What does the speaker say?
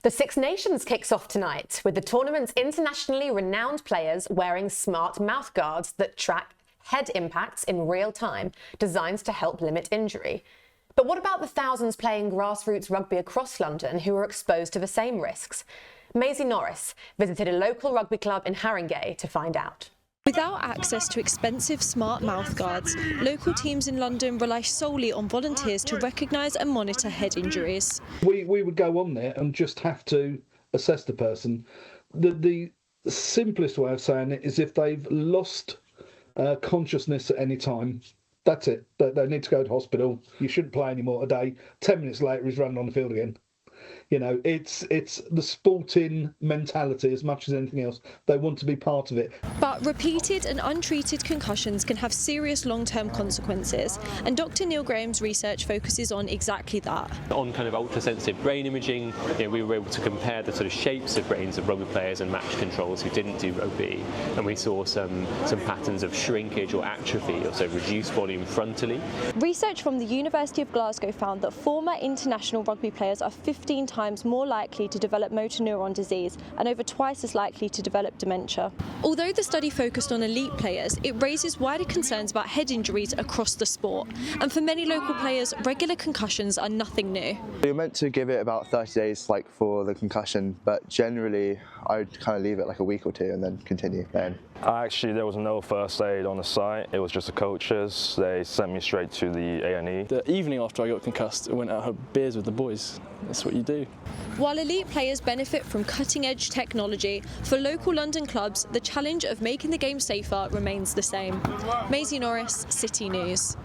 The Six Nations kicks off tonight, with the tournament's internationally renowned players wearing smart mouthguards that track head impacts in real time, designed to help limit injury. But what about the thousands playing grassroots rugby across London who are exposed to the same risks? Maisie Norris visited a local rugby club in Haringey to find out. Without access to expensive smart mouthguards, local teams in London rely solely on volunteers to recognise and monitor head injuries. We would go on there and just have to assess the person. The simplest way of saying it is if they've lost consciousness at any time, that's it. They need to go to hospital. You shouldn't play anymore today. 10 minutes later, he's running on the field again. You know, it's the sporting mentality as much as anything else. They want to be part of it. But repeated and untreated concussions can have serious long-term consequences, and Dr. Neil Graham's research focuses on exactly that. On kind of ultra-sensitive brain imaging, we were able to compare the sort of shapes of brains of rugby players and match controls who didn't do rugby, and we saw some patterns of shrinkage or atrophy, also reduced volume frontally. Research from the University of Glasgow found that former international rugby players are 15 times more likely to develop motor neuron disease and over twice as likely to develop dementia. Although the study focused on elite players, it raises wider concerns about head injuries across the sport. And for many local players, regular concussions are nothing new. You're meant to give it about 30 days for the concussion, but generally I would kind of leave it like a week or two and then continue playing. Actually, there was no first aid on the site. It was just the coaches. They sent me straight to the A&E. The evening after I got concussed, I went out and had beers with the boys. That's what you do. While elite players benefit from cutting-edge technology, for local London clubs, the challenge of making the game safer remains the same. Maisie Norris, City News.